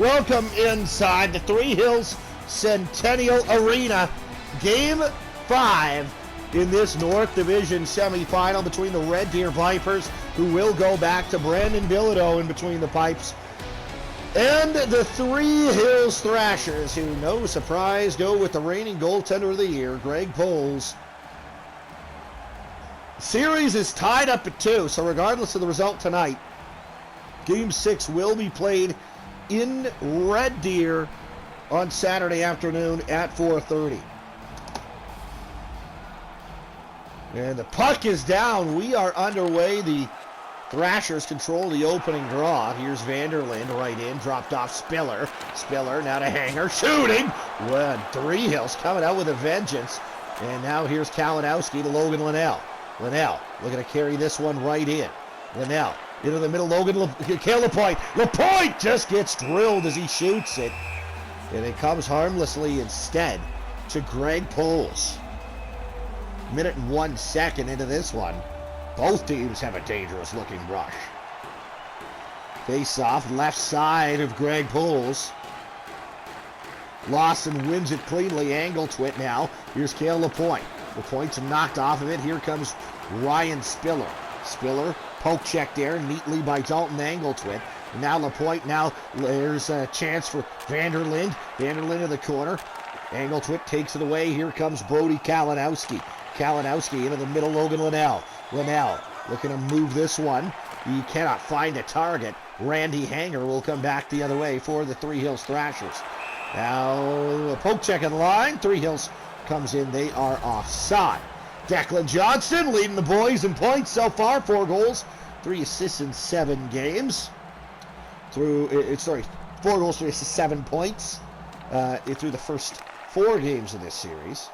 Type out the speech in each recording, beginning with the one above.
Welcome inside the Three Hills Centennial Arena. Game 5 in this North Division semifinal between the Red Deer Vipers, who will go back to Brandon Bilodeau in between the pipes, and the Three Hills Thrashers, who, no surprise, go with the reigning goaltender of the year, Greg Poles. Series is tied up at 2, so regardless of the result tonight, Game 6 will be played in Red Deer on Saturday afternoon at 4:30. And the puck is down. We are underway. The Thrashers control the opening draw. Here's Vanderlind right in, dropped off Spiller. Spiller now to Hanger, shooting. Well, Three Hills coming out with a vengeance. And now here's Kalinowski to Logan Linnell. Linnell looking to carry this one right in. Linnell into the middle, Cale Lapointe. Lapointe just gets drilled as he shoots it. And it comes harmlessly instead to Greg Poles. Minute and 1 second into this one. Both teams have a dangerous looking rush. Face off, left side of Greg Poles. Lawson wins it cleanly, angle twit now. Here's Cale Lapointe. Lapointe's knocked off of it. Here comes Ryan Spiller. Spiller, poke check there neatly by Dalton Angletwit. Now Lapointe, now there's a chance for Vanderlind. Vanderlind in the corner. Angletwit takes it away. Here comes Brody Kalinowski. Kalinowski into the middle, Logan Linnell. Linnell looking to move this one. He cannot find a target. Randy Hanger will come back the other way for the Three Hills Thrashers. Now a poke check in line. Three Hills comes in. They are offside. Declan Johnston leading the boys in points so far. 4 goals, 3 assists in 7 games. 4 goals, 3 assists, 7 points through the first 4 games of this series.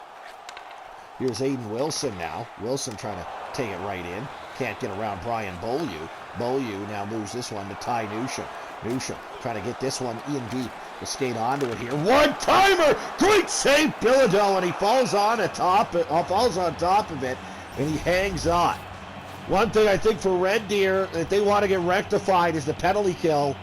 Here's Aiden Wilson now. Wilson trying to take it right in. Can't get around Brian Beaulieu. Beaulieu now moves this one to Ty Newsham. Newsham trying to get this one in deep. We'll skate onto it here. One-timer! Great save, Bilodeau, and he falls on top of it, and he hangs on. One thing I think for Red Deer that they want to get rectified is the penalty kill.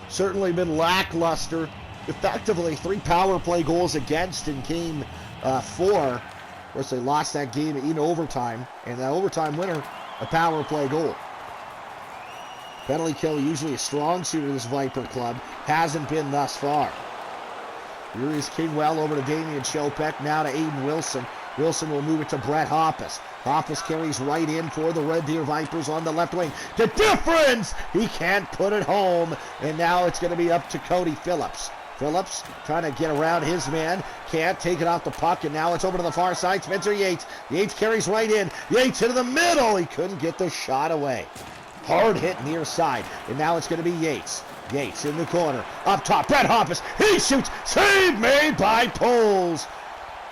Certainly been lackluster. Effectively, 3 power play goals against in Game 4. Of course, they lost that game in overtime, and that overtime winner, a power play goal. Penalty kill usually a strong suit of this Viper club. Hasn't been thus far. Here is Kingwell over to Damian Chopek. Now to Aiden Wilson. Wilson will move it to Brett Hoppus. Hoppus carries right in for the Red Deer Vipers on the left wing. The difference! He can't put it home. And now it's going to be up to Cody Phillips. Phillips trying to get around his man. Can't take it off the puck, and now it's over to the far side. Spencer Yates. Yates carries right in. Yates into the middle. He couldn't get the shot away. Hard hit near side, and now it's going to be Yates. Yates in the corner. Up top, Brett Hoppus. He shoots. Save made by Poles.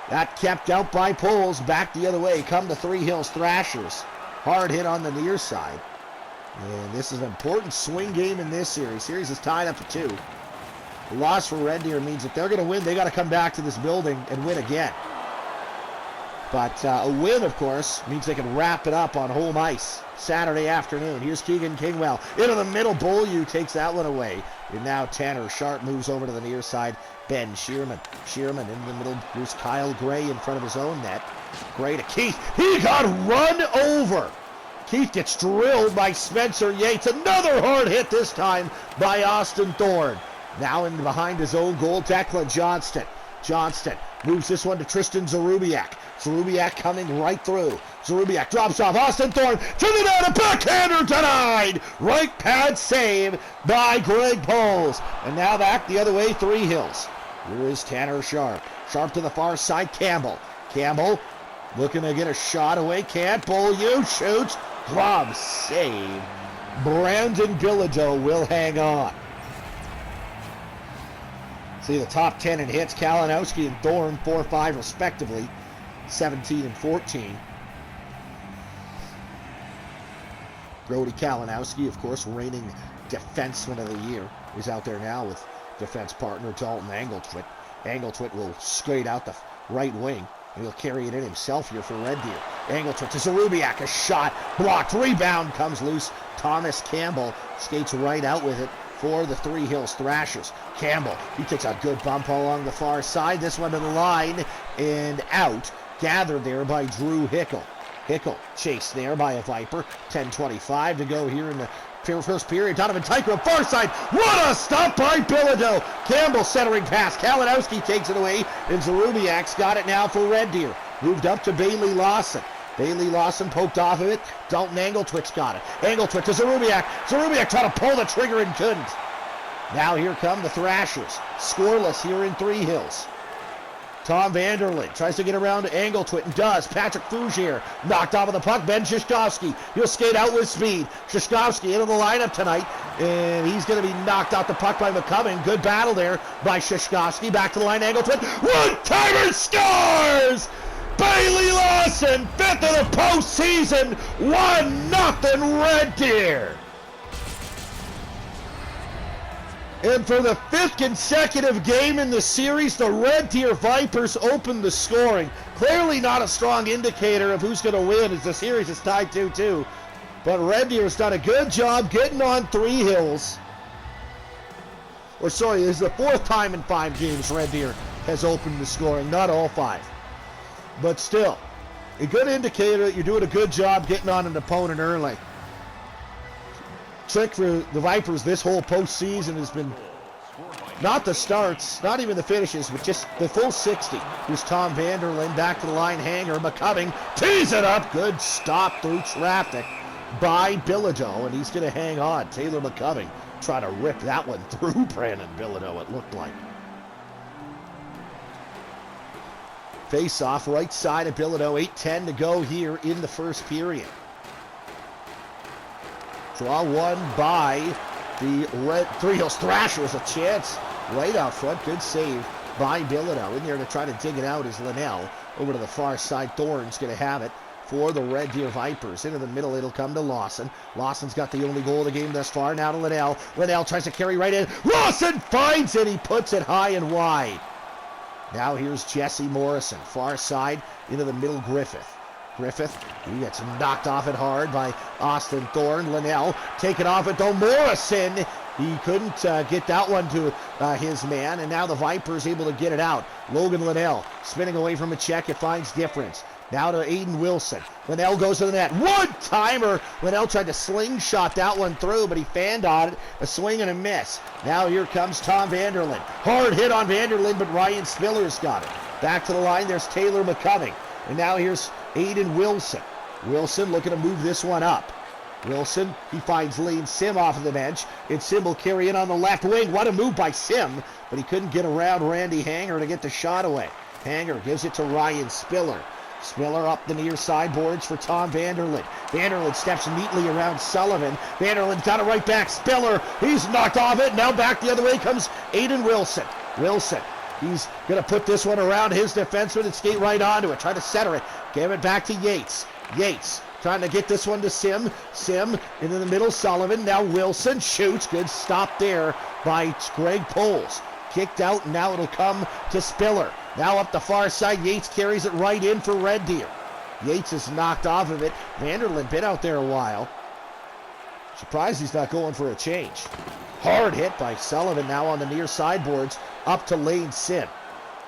That kept out by Poles. Back the other way. Come the Three Hills Thrashers. Hard hit on the near side. And this is an important swing game in this series. Series is tied up at 2. A loss for Red Deer means if they're going to win, they got to come back to this building and win again. But a win, of course, means they can wrap it up on home ice Saturday afternoon. Here's Keegan Kingwell into the middle. Beaulieu takes that one away. And now Tanner Sharp moves over to the near side. Ben Shearman. Shearman in the middle. Here's Kyle Gray in front of his own net. Gray to Keith. He got run over. Keith gets drilled by Spencer Yates. Another hard hit this time by Austin Thorne. Now in behind his own goal, Declan Johnston. Johnston moves this one to Tristan Zarubiak. Zarubiak coming right through. Zarubiak drops off. Austin Thorne to the net. A backhander denied. Right pad save by Greg Poles. And now back the other way, Three Hills. Here is Tanner Sharp. Sharp to the far side, Campbell. Campbell looking to get a shot away. Can't. Beaulieu shoots. Glove save. Brandon Bilodeau will hang on. See the top 10 in hits. Kalinowski and Thorne, 4-5 respectively. 17 and 14. Brody Kalinowski, of course, reigning defenseman of the year, is out there now with defense partner Dalton Angletwit. Angletwit will skate out the right wing, and he'll carry it in himself here for Red Deer. Angletwit to Zarubiak, a shot blocked, rebound comes loose. Thomas Campbell skates right out with it for the Three Hills Thrashers. Campbell, he takes a good bump along the far side. This one to the line and out. Gathered there by Drew Hickel. Hickel chased there by a Viper. 10:25 to go here in the first period. Donovan Tyker, far side. What a stop by Bilodeau. Campbell centering pass. Kalinowski takes it away, and Zarubiak's got it now for Red Deer. Moved up to Bailey Lawson. Bailey Lawson poked off of it. Dalton Angletwit's got it. Angletwit to Zarubiak. Zarubiak trying to pull the trigger and couldn't. Now here come the Thrashers. Scoreless here in Three Hills. Tom Vanderlyn tries to get around to Angletwit and does. Patrick Fougere knocked off of the puck. Ben Shishkovsky, he'll skate out with speed. Shishkovsky into the lineup tonight, and he's going to be knocked off the puck by McCubbin. Good battle there by Shishkovsky. Back to the line, Angletwit. One-timer scores! Bailey Lawson, 5th of the postseason. 1-0 Red Deer. And for the 5th consecutive game in the series, the Red Deer Vipers opened the scoring. Clearly not a strong indicator of who's going to win, as the series is tied 2-2. But Red Deer has done a good job getting on Three Hills. Or sorry, this is the 4th time in 5 games Red Deer has opened the scoring, not all 5. But still, a good indicator that you're doing a good job getting on an opponent early. Trick for the Vipers this whole postseason has been not the starts, not even the finishes, but just the full 60. Here's Tom Vanderlyn back to the line hanger. McCubbing tees it up. Good stop through traffic by Bilodeau, and he's going to hang on. Taylor McCubbing trying to rip that one through Brandon Bilodeau, it looked like. Face off right side of Bilodeau. 8:10 to go here in the first period. Draw one by the Three Hills Thrashers. A chance right out front. Good save by Bilodeau. In there to try to dig it out is Linnell. Over to the far side. Thorne's going to have it for the Red Deer Vipers. Into the middle, it'll come to Lawson. Lawson's got the only goal of the game thus far. Now to Linnell. Linnell tries to carry right in. Lawson finds it. He puts it high and wide. Now here's Jesse Morrison. Far side into the middle, Griffith. Griffith, he gets knocked off it hard by Austin Thorne. Linnell taken off it though. Morrison, he couldn't get that one to his man, and now the Vipers able to get it out. Logan Linnell spinning away from a check. It finds difference. Now to Aiden Wilson. Linnell goes to the net. One-timer. Linnell tried to slingshot that one through, but he fanned on it. A swing and a miss. Now here comes Tom Vanderlyn. Hard hit on Vanderlyn, but Ryan Spiller's got it. Back to the line, there's Taylor McCubbing. And now here's Aiden Wilson. Wilson looking to move this one up. Wilson, he finds Lane Sim off of the bench. And Sim will carry in on the left wing. What a move by Sim, but he couldn't get around Randy Hanger to get the shot away. Hanger gives it to Ryan Spiller. Spiller up the near sideboards for Tom Vanderlyn. Vanderlyn steps neatly around Sullivan. Vanderlyn's got it right back. Spiller, he's knocked off it. Now back the other way comes Aiden Wilson. Wilson, he's going to put this one around his defenseman and skate right onto it. Try to center it. Give it back to Yates. Yates trying to get this one to Sim. Sim into the middle. Sullivan. Now Wilson shoots. Good stop there by Greg Poles. Kicked out, and now it'll come to Spiller. Now up the far side. Yates carries it right in for Red Deer. Yates is knocked off of it. Vanderlyn been out there a while. Surprised he's not going for a change. Hard hit by Sullivan now on the near sideboards. Up to Lane Sim.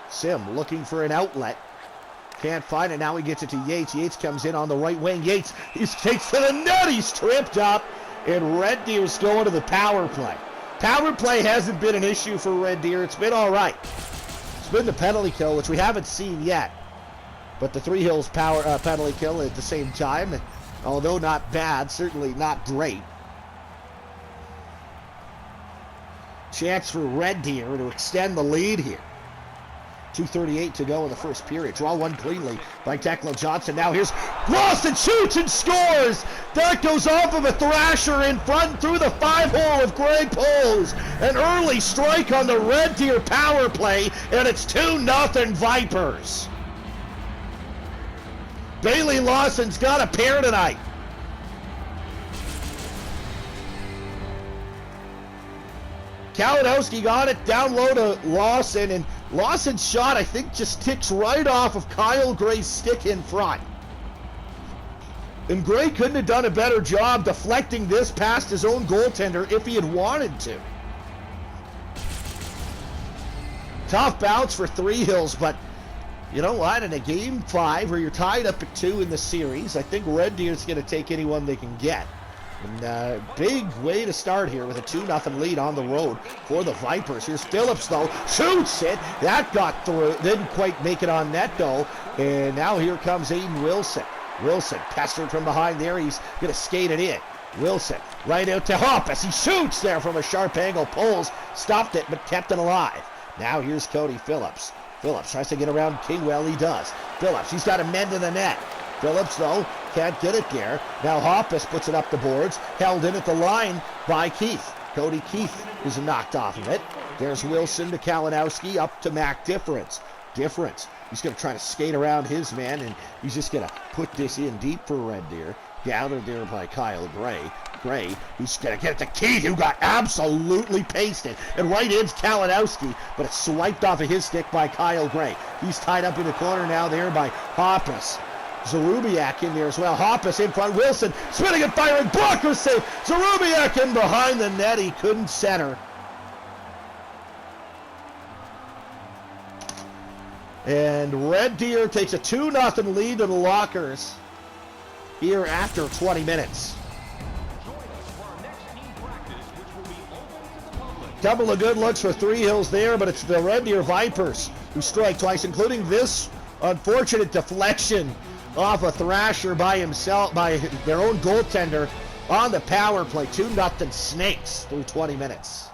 Sim looking for an outlet. Can't find it. Now he gets it to Yates. Yates comes in on the right wing. Yates, he takes to the net. He's tripped up. And Red Deer's going to the power play. Power play hasn't been an issue for Red Deer. It's been all right. It's been the penalty kill, which we haven't seen yet. But the Three Hills power penalty kill at the same time, although not bad, certainly not great. Chance for Red Deer to extend the lead here. 2:38 to go in the first period. Draw one cleanly by Declan Johnson. Now here's Lawson, shoots and scores. That goes off of a Thrasher in front through the 5-hole of Greg Poles. An early strike on the Red Deer power play, and it's 2-0 Vipers. Bailey Lawson's got a pair tonight. Kalinowski got it down low to Lawson, and Lawson's shot, I think, just ticks right off of Kyle Gray's stick in front. And Gray couldn't have done a better job deflecting this past his own goaltender if he had wanted to. Tough bounce for Three Hills, but you know what? In a game 5 where you're tied up at 2 in the series, I think Red Deer's going to take anyone they can get. And big way to start here with a 2-0 lead on the road for the Vipers. Here's Phillips, though. Shoots it. That got through. Didn't quite make it on net, though. And now here comes Aiden Wilson. Wilson pestered from behind there. He's going to skate it in. Wilson right out to Hoppus. He shoots there from a sharp angle. Pulls, stopped it, but kept it alive. Now here's Cody Phillips. Phillips tries to get around Kingwell. He does. Phillips, he's got a men to the net. Phillips, though, can't get it there. Now Hoppus puts it up the boards. Held in at the line by Keith. Cody Keith is knocked off of it. There's Wilson to Kalinowski, up to Mac Difference. Difference. He's going to try to skate around his man, and he's just going to put this in deep for Red Deer. Gathered there by Kyle Gray. Gray, he's going to get it to Keith, who got absolutely pasted. And right in's Kalinowski, but it's swiped off of his stick by Kyle Gray. He's tied up in the corner now there by Hoppus. Zarubiak in there as well. Hoppus in front. Wilson spinning and firing. Blocker save. Zarubiak in behind the net. He couldn't center. And Red Deer takes a 2-0 lead to the Lockers here after 20 minutes. Couple of good looks for Three Hills there, but it's the Red Deer Vipers who strike twice, including this unfortunate deflection off a Thrasher by himself, by their own goaltender on the power play. 2-0 Snakes through 20 minutes.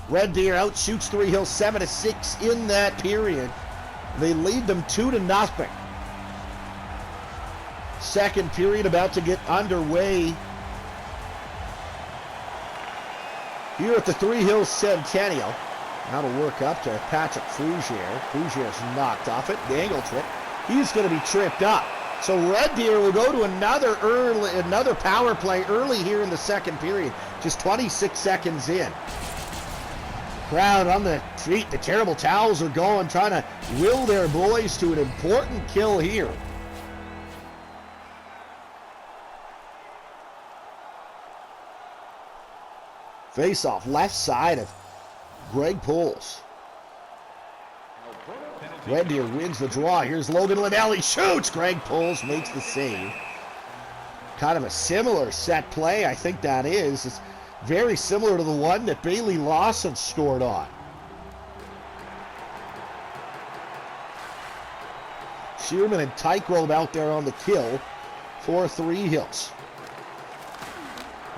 Red Deer outshoots Three Hills 7-6 in that period. They lead them 2-0. Second period about to get underway here at the Three Hills Centennial. That'll work up to Patrick Fougere. Fougere's knocked off it. Dangle trip. He's going to be tripped up. So Red Deer will go to another power play early here in the second period. Just 26 seconds in. Crowd on the feet. The terrible towels are going, trying to will their boys to an important kill here. Face off left side of Greg Poles. Red Deer wins the draw. Here's Logan Linnell. He shoots. Greg Poles makes the save. Kind of a similar set play, I think that is. It's very similar to the one that Bailey Lawson scored on. Shearman and Tygrove out there on the kill for Three Hills.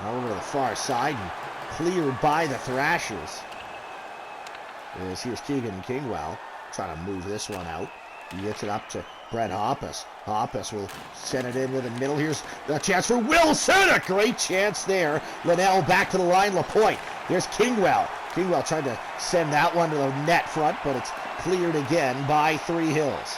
Over to the far side and cleared by the Thrashers. Here's Keegan Kingwell trying to move this one out. He gets it up to Brett Hoppus. Hoppus will send it in with the middle. Here's the chance for Wilson. A great chance there. Linnell back to the line. LaPointe. There's Kingwell. Kingwell tried to send that one to the net front, but it's cleared again by Three Hills.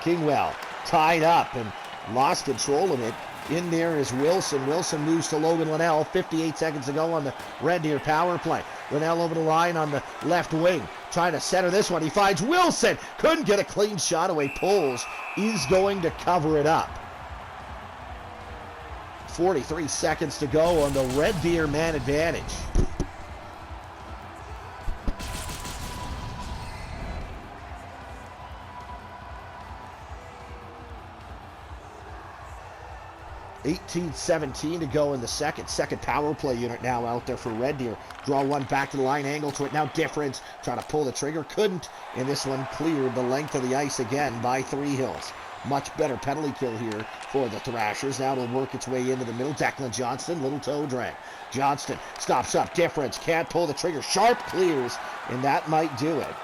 Kingwell tied up and lost control of it. In there is Wilson. Wilson moves to Logan Linnell. 58 seconds to go on the Red Deer power play. Linnell over the line on the left wing. Trying to center this one. He finds Wilson. Couldn't get a clean shot away. Pulls. He's going to cover it up. 43 seconds to go on the Red Deer man advantage. .17 to go in the second power play unit now out there for Red Deer. Draw one back to the line, angle to it. Now Difference trying to pull the trigger. Couldn't. And this one cleared the length of the ice again by Three Hills. Much better penalty kill here for the Thrashers. Now it'll work its way into the middle. Declan Johnston, little toe drag. Johnston stops up. Difference can't pull the trigger. Sharp clears, and that might do it.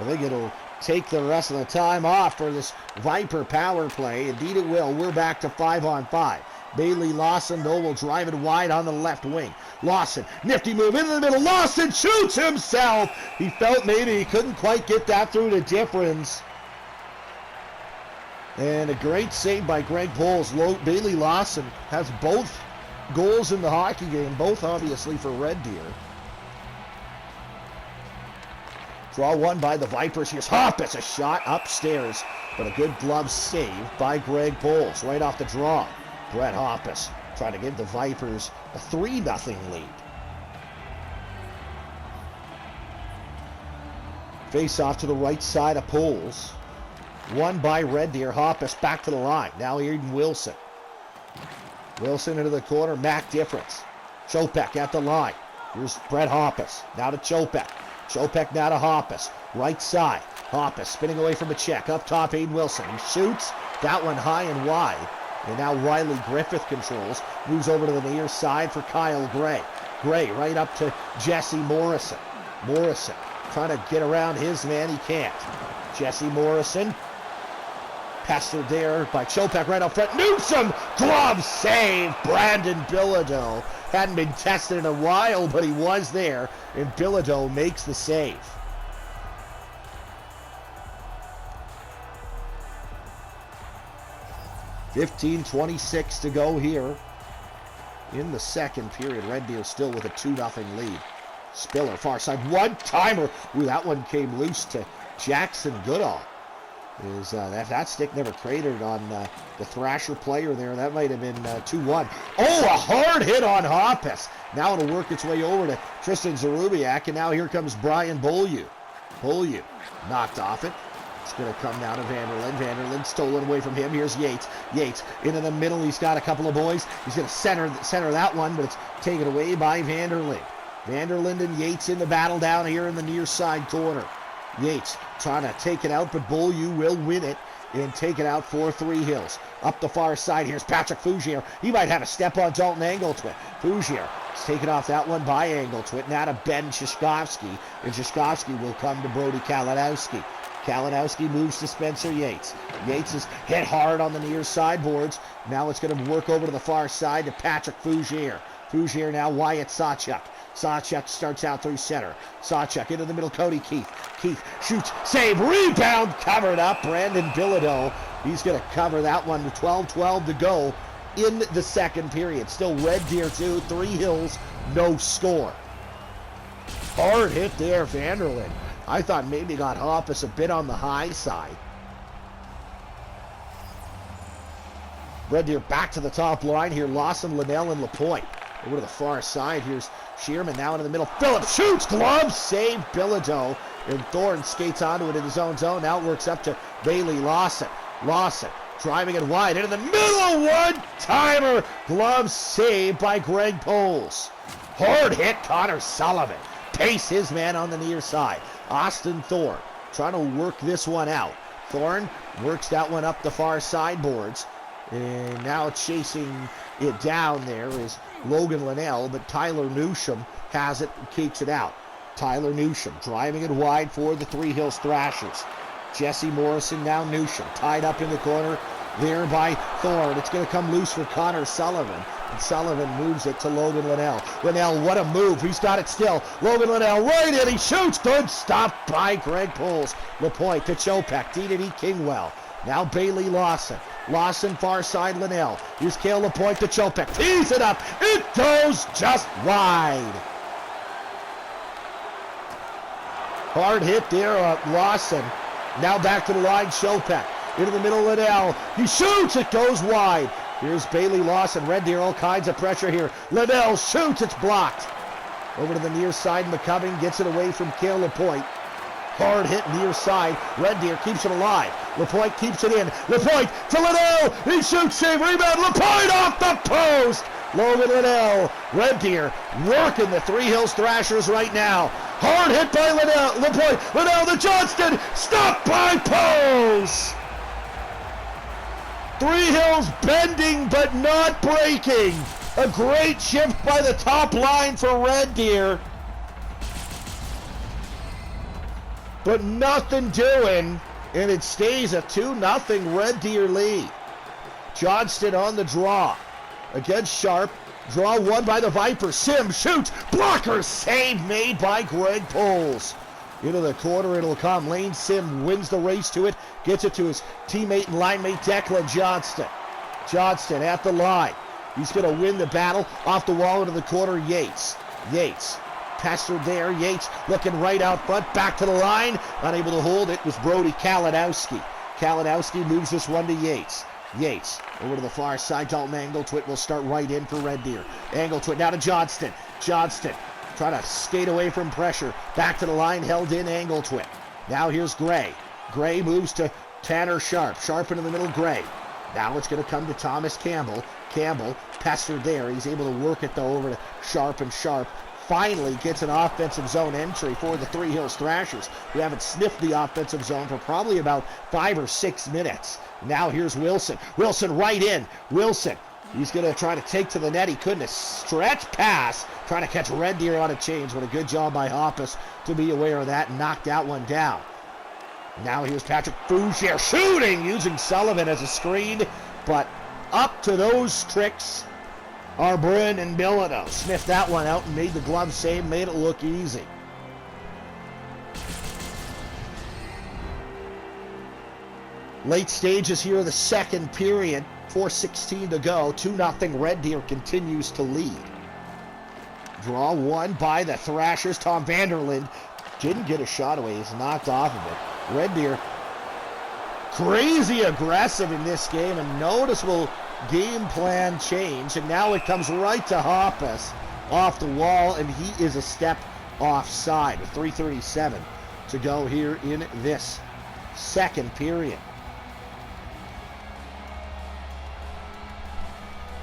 I think it'll take the rest of the time off for this Viper power play. Indeed it will. We're back to 5-on-5. Bailey Lawson, though, will drive it wide on the left wing. Lawson, nifty move into the middle. Lawson shoots himself. He felt maybe he couldn't quite get that through to Difference. And a great save by Greg Poles. Bailey Lawson has both goals in the hockey game, both obviously for Red Deer. Draw one by the Vipers. Here's Hoppus, a shot upstairs, but a good glove save by Greg Poles right off the draw. Brett Hoppus trying to give the Vipers a 3-0 lead. Face off to the right side of Poles. Won by Red Deer. Hoppus back to the line. Now Aiden Wilson. Wilson into the corner. Mac Difference. Chopek at the line. Here's Brett Hoppus. Now to Chopek. Chopek now to Hoppus. Right side. Hoppus spinning away from a check. Up top, Aiden Wilson. He shoots. That one high and wide. And now Riley Griffith controls. Moves over to the near side for Kyle Gray. Gray right up to Jesse Morrison. Morrison trying to get around his man. He can't. Jesse Morrison. Pestered there by Chopek right up front. Newsom! Glove save! Brandon Bilodeau. Hadn't been tested in a while, but he was there. And Bilodeau makes the save. $15:26 to go here in the second period. Red Deer still with a 2-0 lead. Spiller, far side, one-timer. Ooh, that one came loose to Jackson Goodall. That stick never cratered on the Thrasher player there. That might have been 2-1. Oh, a hard hit on Hoppus. Now it'll work its way over to Tristan Zarubiak, and now here comes Brian Beaulieu. Beaulieu knocked off it. It's going to come down to Vanderlyn. Vanderlyn stolen away from him. Here's Yates. Yates into the middle. He's got a couple of boys. He's going to center that one, but it's taken away by Vanderlyn. Vanderlyn and Yates in the battle down here in the near side corner. Yates trying to take it out, but Beaulieu will win it and take it out for Three Hills. Up the far side, here's Patrick Fougier. He might have a step on Dalton Angletwit. Fougier is taken off that one by Angletwit. Now to Ben Shishkovsky, and Shishkovsky will come to Brody Kalinowski. Kalinowski moves to Spencer Yates. Yates is hit hard on the near sideboards. Now it's going to work over to the far side to Patrick Fougier. Fougier now Wyatt Sawchuk. Sawchuk starts out through center. Sawchuk into the middle, Cody Keith. Keith shoots, save, rebound, covered up. Brandon Bilodeau, he's going to cover that one with 12-12 to go in the second period. Still Red Deer 2, Three Hills, no score. Hard hit there, Vanderlyn. I thought maybe got Hoppus a bit on the high side. Red Deer back to the top line here. Lawson, Linnell, and LaPointe. Over to the far side. Here's Shearman now into the middle. Phillips shoots, glove, save, Bilodeau. And Thorne skates onto it in his own zone. Now it works up to Bailey Lawson. Lawson driving it wide into the middle. One-timer. Glove save by Greg Poles. Hard hit, Connor Sullivan. Pace his man on the near side. Austin Thorne trying to work this one out. Thorne works that one up the far sideboards. And now chasing it down there is Logan Linnell, but Tyler Newsham has it and keeps it out. Tyler Newsham driving it wide for the Three Hills Thrashers. Jesse Morrison, now Newsham, tied up in the corner there by Thorne. It's going to come loose for Connor Sullivan. And Sullivan moves it to Logan Linnell. Linnell, what a move. He's got it still. Logan Linnell right in. He shoots. Good stop by Greg Poles. LaPointe to Chopek. D-to-D Kingwell. Now Bailey Lawson. Lawson far side Linnell. Here's Cale LaPointe to Chopek. Tees it up. It goes just wide. Hard hit there, Lawson. Now back to the line, Chopek. Into the middle, Linnell. He shoots. It goes wide. Here's Bailey Lawson. Red Deer, all kinds of pressure here. Linnell shoots. It's blocked. Over to the near side, McCubbing gets it away from Cale LaPointe. Hard hit near side. Red Deer keeps it alive. LaPointe keeps it in. LaPointe to Linnell. He shoots, save, rebound. LaPointe off the post. Logan Linnell. Red Deer working the Three Hills Thrashers right now. Hard hit by Linnell. LaPointe. Linnell to Johnston. Stopped by Pose. Three Hills bending but not breaking. A great shift by the top line for Red Deer. But nothing doing, and it stays a 2-0 Red Deer lead. Johnston on the draw against Sharp. Draw won by the Vipers. Sims shoots. Blocker save made by Greg Poles. Into the corner it'll come. Lane Sim wins the race to it. Gets it to his teammate and line mate Declan Johnston. Johnston at the line. He's going to win the battle. Off the wall into the corner, Yates. Yates. Pestered there. Yates looking right out front. Back to the line. Unable to hold it was Brody Kalinowski. Kalinowski moves this one to Yates. Yates over to the far side. Dalton Angletwit will start right in for Red Deer. Angletwit now to Johnston. Johnston trying to skate away from pressure. Back to the line. Held in Angletwit. Now here's Gray. Gray moves to Tanner Sharp. Sharp into the middle, Gray. Now it's going to come to Thomas Campbell. Campbell pestered there. He's able to work it, though, over to Sharp, and Sharp finally gets an offensive zone entry for the Three Hills Thrashers, who haven't sniffed the offensive zone for probably about 5 or 6 minutes. Now here's Wilson. Wilson right in. Wilson. He's going to try to take to the net. He couldn't. A stretch pass. Trying to catch Red Deer on a change. What a good job by Hoppus to be aware of that and knock that one down. Now here's Patrick Fougere shooting, using Sullivan as a screen. But up to those tricks are Bryn and Bilodeau. Sniffed that one out and made the glove save. Made it look easy. Late stages here of the second period. 4:16 to go. 2-0. Red Deer continues to lead. Draw one by the Thrashers. Tom Vanderlind didn't get a shot away. He's knocked off of it. Red Deer crazy aggressive in this game. A noticeable game plan change. And now it comes right to Hoppus off the wall. And he is a step offside with 3:37 to go here in this second period.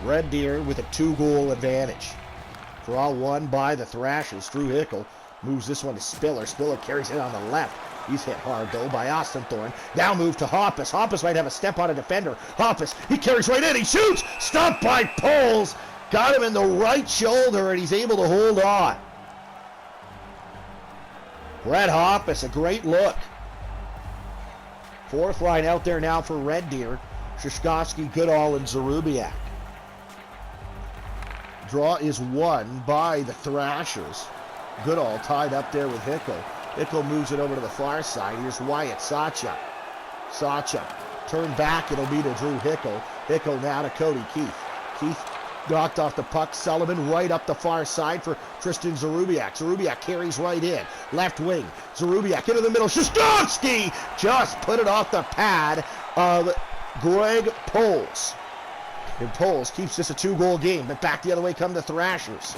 Red Deer with a 2-goal advantage. Draw one by the Thrashers. Drew Hickel moves this one to Spiller. Spiller carries it on the left. He's hit hard, though, by Austin Thorne. Now move to Hoppus. Hoppus might have a step on a defender. Hoppus, he carries right in. He shoots. Stopped by Poles. Got him in the right shoulder, and he's able to hold on. Brett Hoppus, a great look. Fourth line out there now for Red Deer. Shishkovsky, Goodall, and Zarubiak. Draw is won by the Thrashers. Goodall tied up there with Hickel. Hickel moves it over to the far side. Here's Wyatt Sawchuk. Sawchuk turned back. It'll be to Drew Hickel. Hickel now to Cody Keith. Keith knocked off the puck. Sullivan right up the far side for Tristan Zarubiak. Zarubiak carries right in. Left wing. Zarubiak into the middle. Shostovsky just put it off the pad of Greg Poles. And Poles keeps this a 2-goal game, but back the other way come the Thrashers.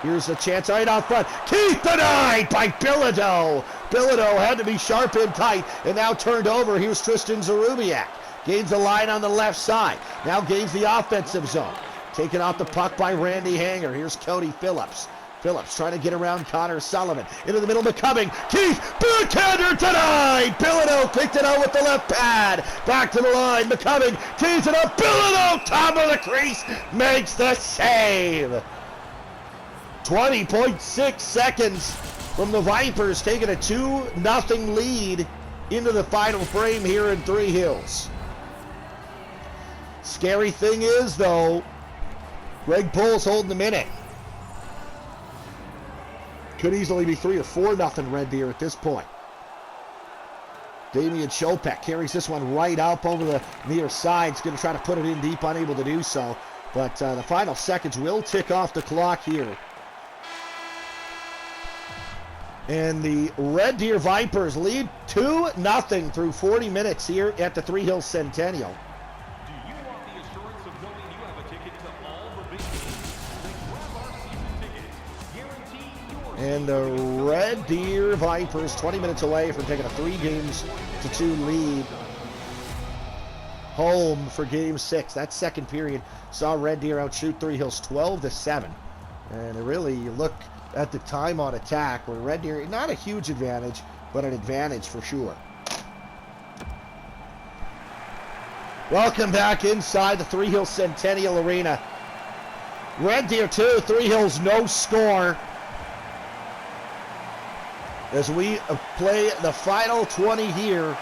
Here's a chance right out front. Keith denied by Bilodeau. Bilodeau had to be sharp and tight, and now turned over. Here's Tristan Zarubiak. Gains the line on the left side. Now gains the offensive zone. Taken off the puck by Randy Hanger. Here's Cody Phillips. Phillips trying to get around Connor Sullivan. Into the middle, McCumming. Keith, backhander denied. Bilodeau picked it out with the left pad. Back to the line. McCumming tees it up. Bilodeau, top of the crease, makes the save. 20.6 seconds from the Vipers, taking a 2-0 lead into the final frame here in Three Hills. Scary thing is, though, Greg Poles holding them in it. Could easily be 3 or 4-0 Red Deer at this point. Damian Chopek carries this one right up over the near side. He's going to try to put it in deep, unable to do so. But the final seconds will tick off the clock here. And the Red Deer Vipers lead 2-0 through 40 minutes here at the Three Hills Centennial. And the Red Deer Vipers 20 minutes away from taking a 3-2 lead home for Game 6. That second period saw Red Deer outshoot Three Hills 12-7. And it really looked at the time on attack where Red Deer, not a huge advantage, but an advantage for sure. Welcome back inside the Three Hills Centennial Arena. Red Deer 2, Three Hills no score. As we play the final 20 here.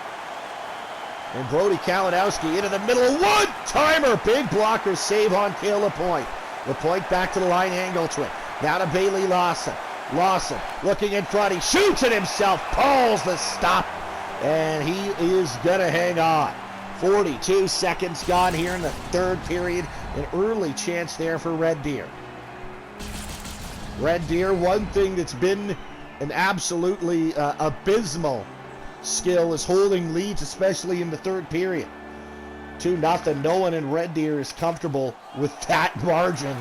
And Brody Kalinowski into the middle. One-timer. Big blocker save on Cale LaPointe. LaPointe back to the line angle to it. Now to Bailey Lawson. Lawson looking in front. He shoots it himself. Pulls the stop. And he is going to hang on. 42 seconds gone here in the third period. An early chance there for Red Deer. Red Deer, one thing that's been an absolutely abysmal skill is holding leads, especially in the third period. 2-0. No one in Red Deer is comfortable with that margin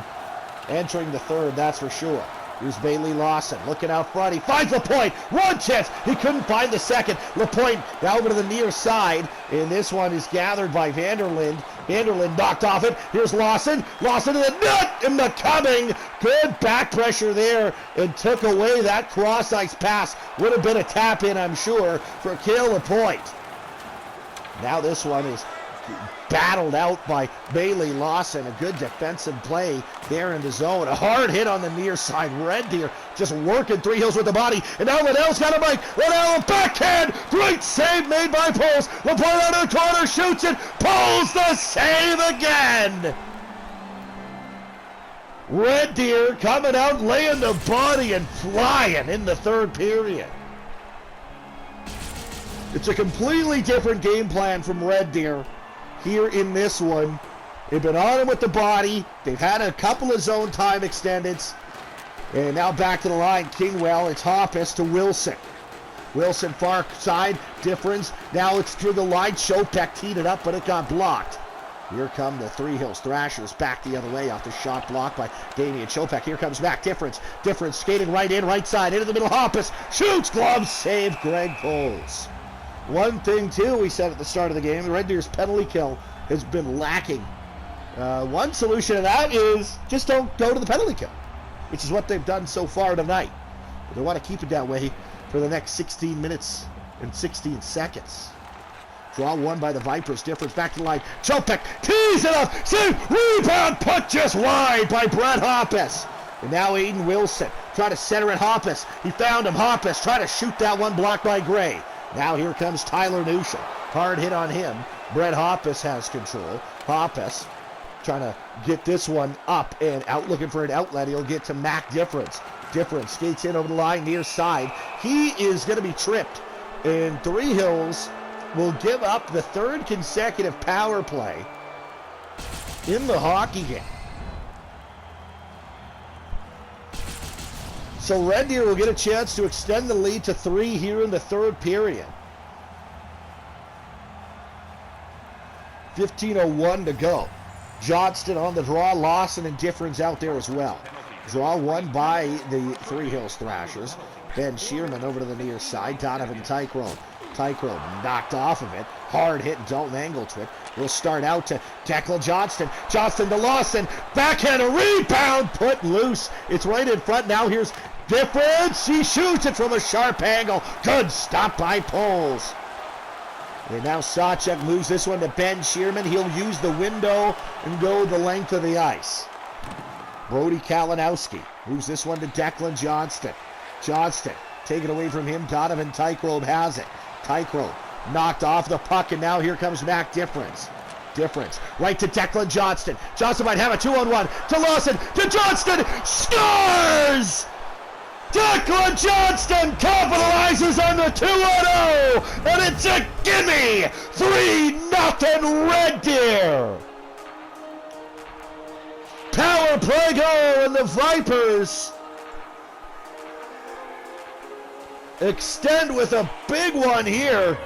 entering the third, that's for sure. Here's Bailey Lawson looking out front. He finds LaPointe. One chance. He couldn't find the second. LaPointe now over to the near side. And this one is gathered by Vanderlind. Vanderlind knocked off it. Here's Lawson. Lawson to the net. And McCumming. Good back pressure there. And took away that cross-ice pass. Would have been a tap-in, I'm sure, for Cale LaPointe. Now this one is battled out by Bailey Lawson. A good defensive play there in the zone. A hard hit on the near side. Red Deer just working Three Hills with the body. And now Liddell's got a break. Liddell backhand. Great save made by Poles. LaPointe out of the corner. Shoots it. Poles the save again. Red Deer coming out, laying the body and flying in the third period. It's a completely different game plan from Red Deer here in this one. They've been on him with the body. They've had a couple of zone time extendeds. And now back to the line. Kingwell, it's Hoppus to Wilson. Wilson far side, difference. Now it's through the line. Chopek teed it up, but it got blocked. Here come the Three Hills Thrashers back the other way off the shot blocked by Damian Chopek. Here comes back. Difference skating right in, right side, into the middle. Hoppus shoots, glove save, Greg Poles. One thing, too, we said at the start of the game, the Red Deer's penalty kill has been lacking. One solution to that is just don't go to the penalty kill, which is what they've done so far tonight. But they want to keep it that way for the next 16 minutes and 16 seconds. Draw one by the Vipers. Difference back to the line. Chopek tees it up. Save. Rebound put just wide by Brett Hoppus. And now Aiden Wilson trying to center it. Hoppus. He found him. Hoppus trying to shoot that one blocked by Gray. Now here comes Tyler Newsham. Hard hit on him. Brett Hoppus has control. Hoppus trying to get this one up and out, looking for an outlet. He'll get to Mac Difference. Difference skates in over the line near side. He is going to be tripped. And Three Hills will give up the third consecutive power play in the hockey game. So Red Deer will get a chance to extend the lead to 3 here in the third period. 15:01 to go. Johnston on the draw. Lawson and Difference out there as well. Draw one by the Three Hills Thrashers. Ben Shearman over to the near side. Donovan Tycrone. Tycrone knocked off of it. Hard hit and Dalton Angletwick. We'll start out to Declan Johnston. Johnston to Lawson. Backhand, a rebound put loose. It's right in front. Now here's Difference. He shoots it from a sharp angle. Good stop by Poles. And now Sawchuk moves this one to Ben Shearman. He'll use the window and go the length of the ice. Brody Kalinowski moves this one to Declan Johnston. Johnston, take it away from him. Donovan Tycrone has it. Tycrone knocked off the puck, and now here comes Mac Difference. Difference right to Declan Johnston. Johnston might have a 2-on-1 to Lawson to Johnston. Scores! Declan Johnston capitalizes on the 2-0, and it's a gimme! 3-0 Red Deer! Power play goal, and the Vipers extend with a big one here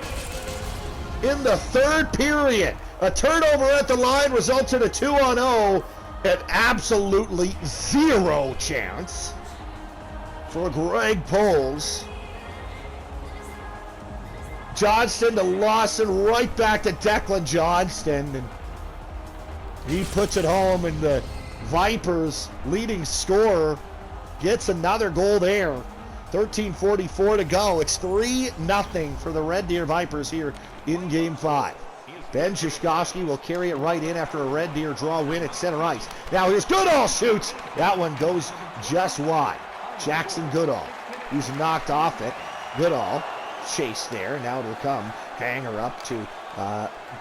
in the third period. A turnover at the line results in a 2-0 and absolutely zero chance for Greg Poles. Johnston to Lawson, right back to Declan Johnston, and he puts it home, and the Vipers leading scorer gets another goal there. 13:44 to go. It's 3-0 for the Red Deer Vipers here in Game 5. Ben Shishkovsky will carry it right in after a Red Deer draw win at center ice. Now here's Goodall shoots. That one goes just wide. Jackson Goodall. He's knocked off it. Goodall chased there. Now it'll come. Hanger up to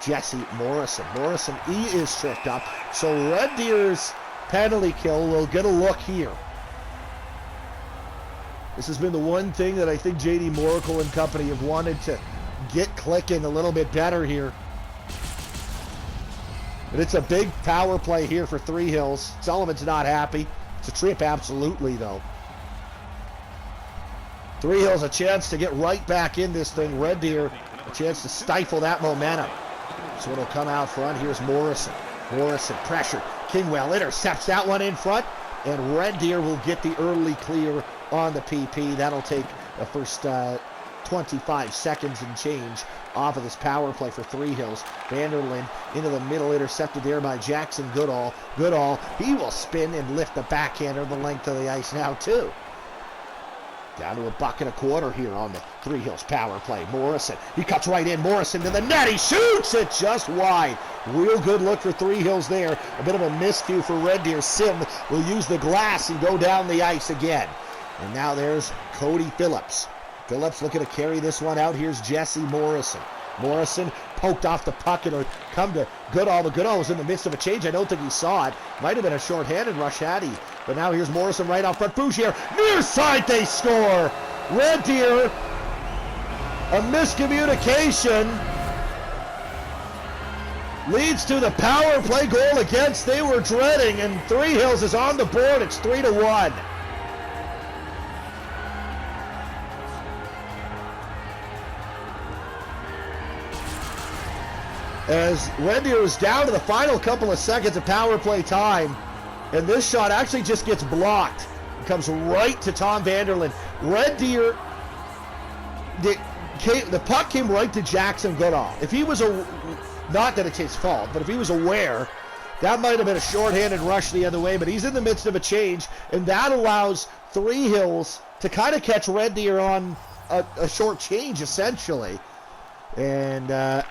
Jesse Morrison. Morrison, he is tripped up. So Red Deer's penalty kill will get a look here. This has been the one thing that I think J.D. Moracle and company have wanted to get clicking a little bit better here. But it's a big power play here for Three Hills. Sullivan's not happy. It's a trip, absolutely, though. Three Hills a chance to get right back in this thing. Red Deer a chance to stifle that momentum. So it'll come out front. Here's Morrison. Morrison pressure. Kingwell intercepts that one in front. And Red Deer will get the early clear on the PP. That'll take the first 25 seconds and change off of this power play for Three Hills. Vanderland into the middle, intercepted there by Jackson Goodall. Goodall, he will spin and lift the backhander the length of the ice now too. Down to $1.25 here on the Three Hills power play. Morrison, he cuts right in. Morrison to the net. He shoots it just wide. Real good look for Three Hills there. A bit of a miscue for Red Deer. Sim will use the glass and go down the ice again. And now there's Cody Phillips. Phillips looking to carry this one out. Here's Jesse Morrison. Morrison poked off the puck and come to Goodall. But Goodall was in the midst of a change. I don't think he saw it. Might have been a shorthanded rush had he. But now here's Morrison right off front. Fougere, near side, they score. Red Deer, a miscommunication leads to the power play goal against they were dreading, and Three Hills is on the board. It's 3-1. As Red Deer is down to the final couple of seconds of power play time, and this shot actually just gets blocked. It comes right to Tom Vanderland. Red Deer, the puck came right to Jackson Goodall. If he was not that it's his fault, but if he was aware, that might have been a shorthanded rush the other way, but he's in the midst of a change, and that allows Three Hills to kind of catch Red Deer on a short change, essentially. And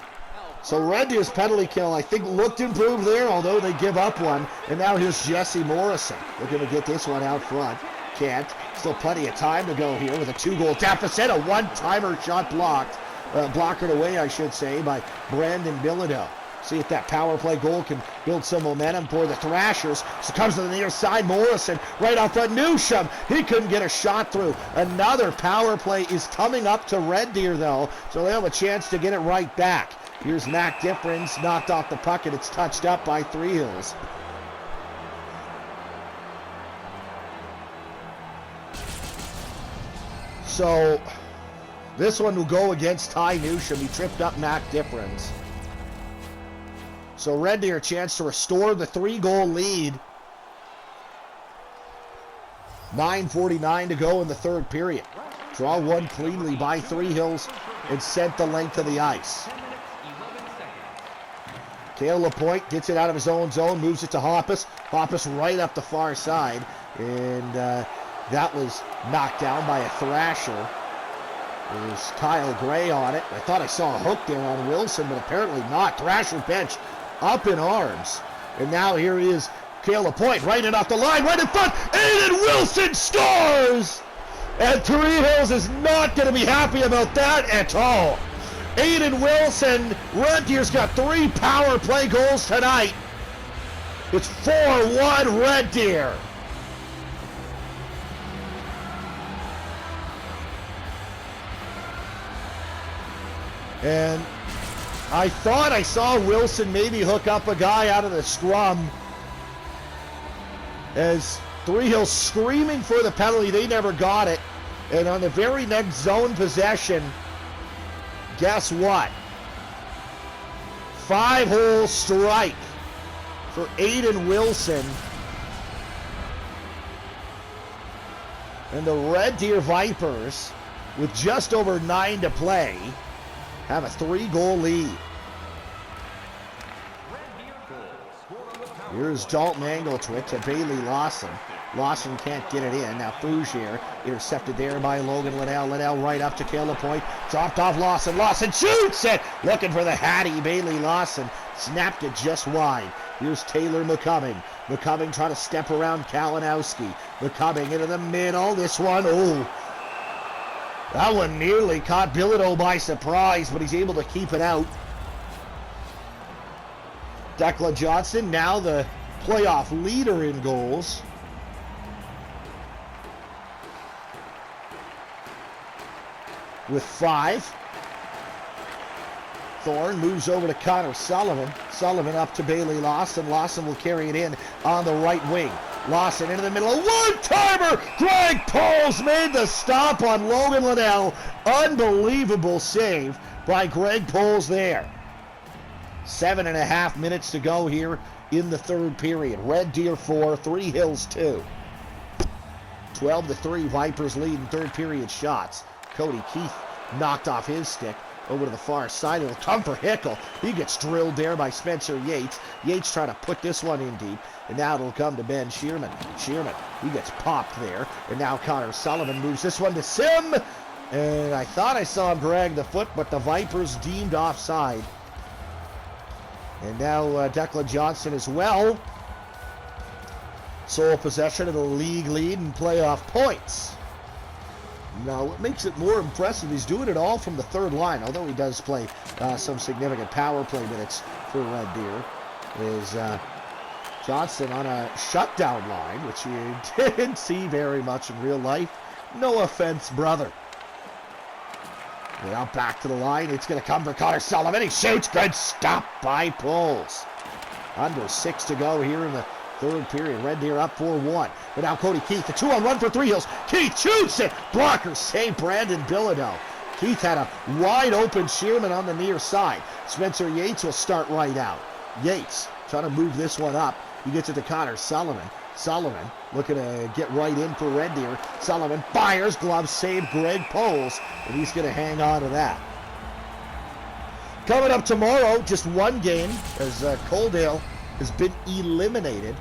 so Red Deer's penalty kill, I think, looked improved there, although they give up one. And now here's Jesse Morrison looking to get this one out front. Can't. Still plenty of time to go here with a 2-goal deficit. A one-timer shot blocked. Blockered away, I should say, by Brandon Bilodeau. See if that power play goal can build some momentum for the Thrashers. So comes to the near side, Morrison right out front. Newsham, he couldn't get a shot through. Another power play is coming up to Red Deer, though, so they have a chance to get it right back. Here's Mac Difference, knocked off the puck, and it's touched up by Three Hills. So this one will go against Ty Newsham. He tripped up Mac Difference. So Red Deer a chance to restore the 3-goal lead. 9:49 to go in the third period. Draw one cleanly by Three Hills and sent the length of the ice. Cale Lapointe gets it out of his own zone, moves it to Hoppus. Hoppus right up the far side, and that was knocked down by a Thrasher. There's Kyle Gray on it. I thought I saw a hook there on Wilson, but apparently not. Thrasher bench up in arms. And now here is Cale Lapointe right in off the line, right in front. Aiden Wilson scores! And Three Hills is not going to be happy about that at all. Aiden Wilson, Red Deer's got 3 power play goals tonight. It's 4-1 Red Deer. And I thought I saw Wilson maybe hook up a guy out of the scrum. As Three Hills screaming for the penalty, they never got it. And on the very next zone possession, guess what? 5-hole strike for Aiden Wilson. And the Red Deer Vipers, with just over 9 to play, have a 3-goal lead. Here's Dalton Angletwick to Bailey Lawson. Lawson can't get it in. Now Fougere intercepted there by Logan Liddell. Liddell right up to Cale Lapointe. Dropped off Lawson. Lawson shoots it! Looking for the Hattie. Bailey Lawson snapped it just wide. Here's Taylor McCubbing. McCubbing trying to step around Kalinowski. McCubbing into the middle. This one, oh. That one nearly caught Bilodeau by surprise, but he's able to keep it out. Declan Johnston, now the playoff leader in goals. With 5. Thorne moves over to Connor Sullivan. Sullivan up to Bailey Lawson. Lawson will carry it in on the right wing. Lawson into the middle. A one-timer! Greg Poles made the stop on Logan Liddell. Unbelievable save by Greg Poles there. 7.5 minutes to go here in the third period. Red Deer 4, Three Hills 2. 12-3, Vipers lead in third period shots. Cody Keith knocked off his stick. Over to the far side. It'll come for Hickel. He gets drilled there by Spencer Yates. Yates trying to put this one in deep. And now it'll come to Ben Shearman. Shearman, he gets popped there. And now Connor Sullivan moves this one to Sim. And I thought I saw him drag the foot, but the Vipers deemed offside. And now Declan Johnson as well. Sole possession of the league lead and playoff points. Now, what makes it more impressive, he's doing it all from the third line, although he does play some significant power play minutes for Red Deer, is Johnson on a shutdown line, which you didn't see very much in real life. No offense, brother. Now back to the line. It's going to come for Connor Sullivan. He shoots. Good stop by Poles. Under 6 to go here in the third period. Red Deer up 4-1. But now Cody Keith, the 2-on-1 for Three Hills. Keith shoots it. Blocker save Brandon Bilodeau. Keith had a wide open Shearman on the near side. Spencer Yates will start right out. Yates trying to move this one up. He gets it to Connor Sullivan. Sullivan looking to get right in for Red Deer. Sullivan fires. Glove save Greg Poles. And he's going to hang on to that. Coming up tomorrow, just one game as Coaldale has been eliminated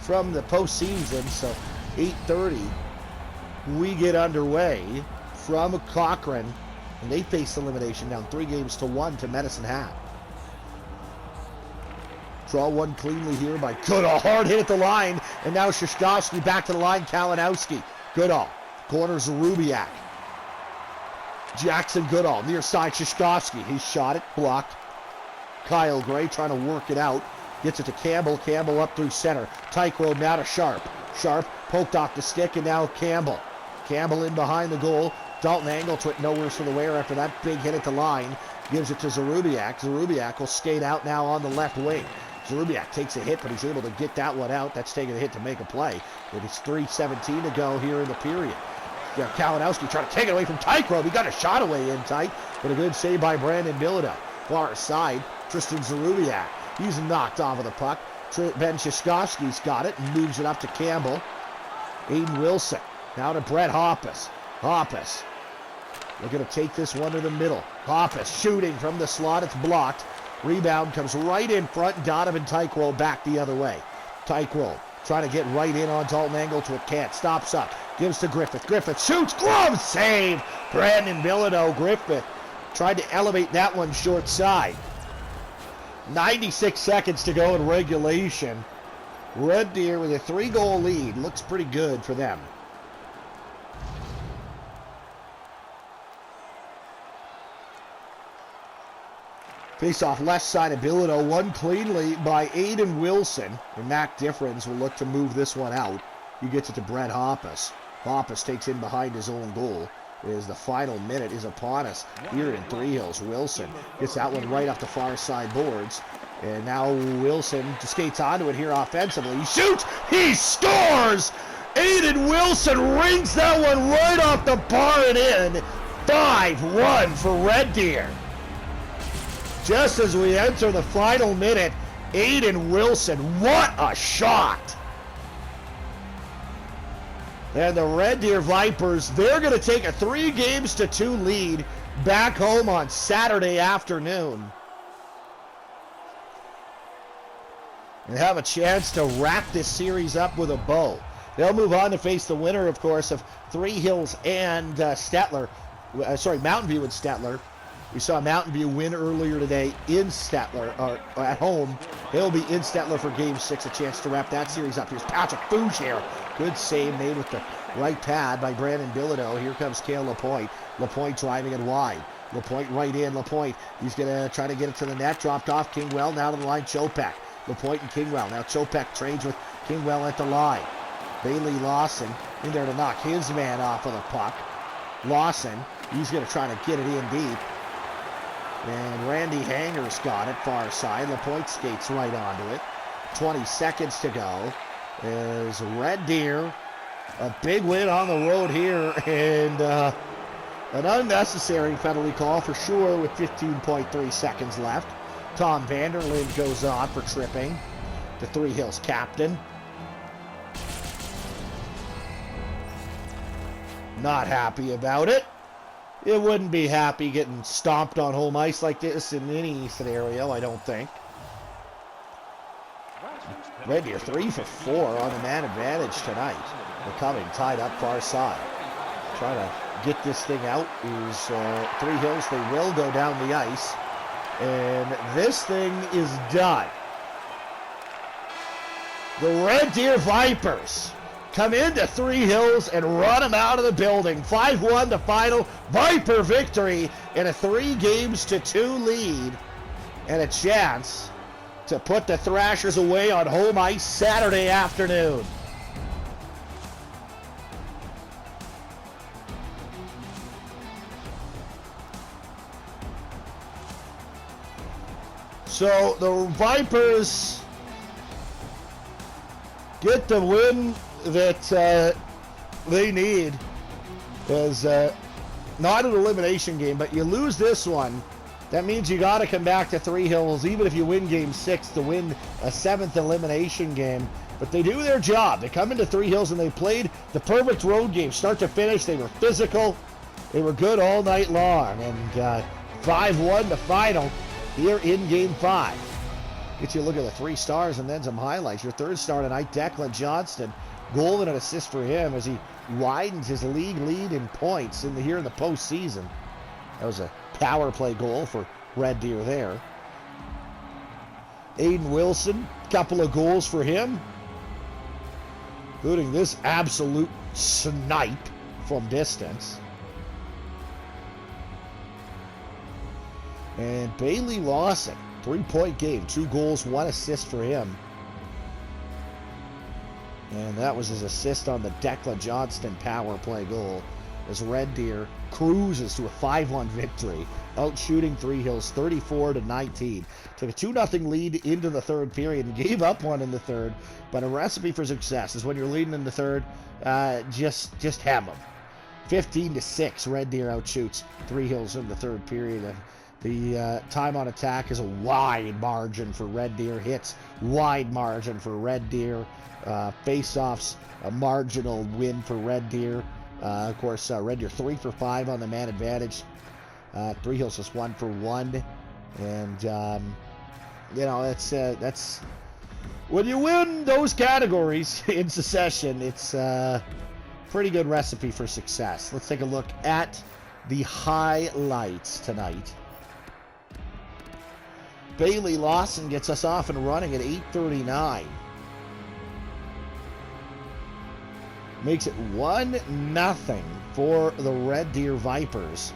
from the postseason. So 8:30 we get underway from Cochrane, and they face elimination down 3-1 to Medicine Hat. Draw one cleanly here by Goodall. Hard hit at the line, and now Shishkovsky back to the line. Kalinowski. Goodall corners Rubiak. Jackson Goodall near side. Shishkovsky. He shot it, blocked. Kyle Gray trying to work it out. Gets it to Campbell. Campbell up through center. Tyke Road now to Sharp. Sharp poked off the stick, and now Campbell. Campbell in behind the goal. Dalton Angle took no worse for the wear after that big hit at the line. Gives it to Zarubiak. Zarubiak will skate out now on the left wing. Zarubiak takes a hit, but he's able to get that one out. That's taking a hit to make a play. It is 3:17 to go here in the period. Yeah, Kalinowski trying to take it away from Tyke Road. He got a shot away in tight, but a good save by Brandon Bilodeau. Far side, Tristan Zarubiak. He's knocked off of the puck. Ben Shishkovsky's got it and moves it up to Campbell. Aiden Wilson. Now to Brett Hoppus. Hoppus. They're going to take this one to the middle. Hoppus shooting from the slot. It's blocked. Rebound comes right in front. Donovan Tyke back the other way. Tyke trying to get right in on Dalton Angle to a can't. Stops up. Gives to Griffith. Griffith shoots. Glove save. Brandon Bilodeau. Griffith tried to elevate that one short side. 96 seconds to go in regulation. Red Deer with a 3-goal lead. Looks pretty good for them. Face off left side of Bilodeau. Won cleanly by Aiden Wilson. And Mac Difference will look to move this one out. He gets it to Brett Hoppus. Hoppus takes in behind his own goal. As the final minute is upon us here in Three Hills. Wilson gets that one right off the far side boards. And now Wilson skates onto it here offensively. He shoots! He scores! Aiden Wilson rings that one right off the bar and in. 5-1 for Red Deer. Just as we enter the final minute, Aiden Wilson, what a shot! And the Red Deer Vipers, they're going to take a 3-2 lead back home on Saturday afternoon. And have a chance to wrap this series up with a bow. They'll move on to face the winner, of course, of Three Hills and Mountain View and Stettler. We saw Mountain View win earlier today in Stettler, or at home. They'll be in Stettler for Game 6, a chance to wrap that series up. Here's Patrick Fouge here. Good save made with the right pad by Brandon Bilodeau. Here comes Cale Lapointe. Lapointe driving it wide. Lapointe right in. Lapointe, he's going to try to get it to the net. Dropped off Kingwell. Now to the line, Chopek. Lapointe and Kingwell. Now Chopek trades with Kingwell at the line. Bailey Lawson in there to knock his man off of the puck. Lawson, he's going to try to get it in deep. And Randy Hanger's got it, far side. Lapointe skates right onto it. 20 seconds to go. As Red Deer, a big win on the road here. And an unnecessary penalty call for sure with 15.3 seconds left. Tom Vanderlinde goes on for tripping. The Three Hills captain. not happy about it. It wouldn't be happy getting stomped on home ice like this in any scenario, I don't think. Red Deer 3 for 4 on the man advantage tonight. They're coming tied up far side. Trying to get this thing out is Three Hills. They will go down the ice. And this thing is done. The Red Deer Vipers come into Three Hills and run them out of the building. 5-1 the final Viper victory in a 3-2 lead. And a chance to put the Thrashers away on home ice Saturday afternoon. So the Vipers get the win that they need. As not an elimination game, but you lose this one, that means you got to come back to Three Hills, even if you win Game 6, to win a 7th elimination game. But they do their job. They come into Three Hills and they played the perfect road game, start to finish. They were physical. They were good all night long. And 5-1 the final here in Game 5. Get you a look at the 3 stars and then some highlights. Your 3rd star tonight, Declan Johnston. Goal and an assist for him as he widens his league lead in points here in the postseason. That was a power play goal for Red Deer there. Aiden Wilson, couple of goals for him, including this absolute snipe from distance. And Bailey Lawson, 3-point game, 2 goals, 1 assist for him. And that was his assist on the Declan Johnston power play goal as Red Deer cruises to a 5-1 victory, out-shooting Three Hills 34-19. Took a 2-0 lead into the 3rd period and gave up one in the 3rd, but a recipe for success is when you're leading in the 3rd, just have them. 15-6, Red Deer outshoots Three Hills in the 3rd period. The time on attack is a wide margin for Red Deer. Hits, wide margin for Red Deer. Face-offs, a marginal win for Red Deer. Of course, Red Deer 3 for 5 on the man advantage. Three Hills is 1 for 1. And, you know, that's when you win those categories in succession, it's a pretty good recipe for success. Let's take a look at the highlights tonight. Bailey Lawson gets us off and running at 8:39. Makes it 1-0 for the Red Deer Vipers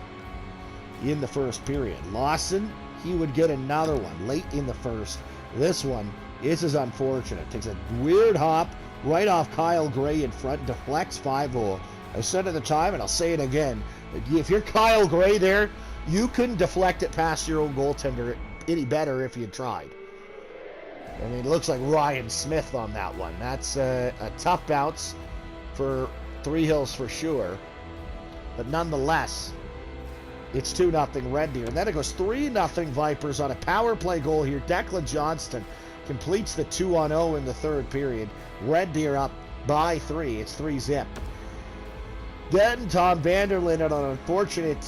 in the 1st period. Lawson, he would get another one late in the 1st. This one is as unfortunate. Takes a weird hop right off Kyle Gray in front, deflects 5-0. I said at the time, and I'll say it again, if you're Kyle Gray there, you couldn't deflect it past your own goaltender any better if you tried. I mean, it looks like Ryan Smith on that one. That's a tough bounce for Three Hills for sure. But nonetheless, it's 2-0 Red Deer. And then it goes 3-0 Vipers on a power play goal here. Declan Johnston completes the 2-0 in the 3rd period. Red Deer up by 3. It's 3-0. Then Tom Vanderlyn, on an unfortunate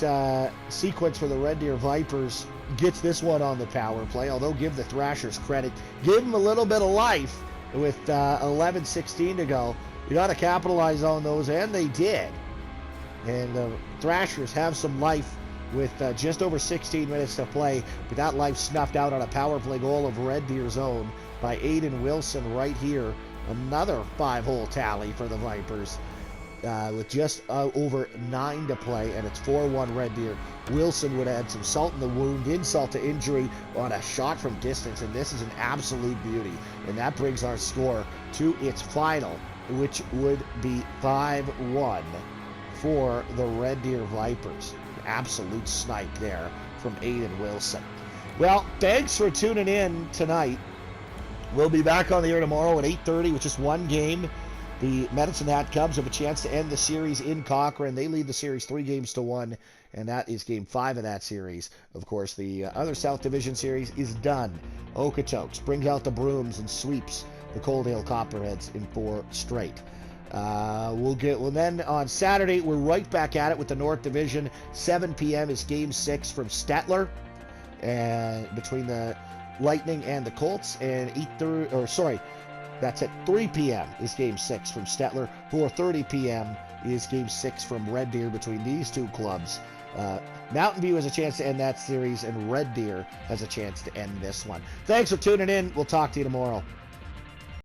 sequence for the Red Deer Vipers, gets this one on the power play. Although give the Thrashers credit, give them a little bit of life with 11:16 to go. You got to capitalize on those, and they did. And the Thrashers have some life with just over 16 minutes to play, but that life snuffed out on a power play goal of Red Deer's own by Aiden Wilson right here. Another 5-hole tally for the Vipers with just over 9 to play, and it's 4-1 Red Deer. Wilson would add some salt in the wound, insult to injury on a shot from distance, and this is an absolute beauty. And that brings our score to its final, which would be 5-1 for the Red Deer Vipers. An absolute snipe there from Aiden Wilson. Well, thanks for tuning in tonight. We'll be back on the air tomorrow at 8:30 with just one game. The Medicine Hat Cubs have a chance to end the series in Cochrane. They lead the series 3-1, and that is Game 5 of that series. Of course, the other South Division series is done. Okotoks brings out the brooms and sweeps the Coaldale Copperheads in 4 straight. Well, then on Saturday, we're right back at it with the North Division. 7 p.m. is Game 6 from Stettler, and between the Lightning and the Colts. And 3 p.m. is Game 6 from Stettler. 4:30 p.m. is Game 6 from Red Deer between these two clubs. Mountain View has a chance to end that series, and Red Deer has a chance to end this one. Thanks for tuning in. We'll talk to you tomorrow.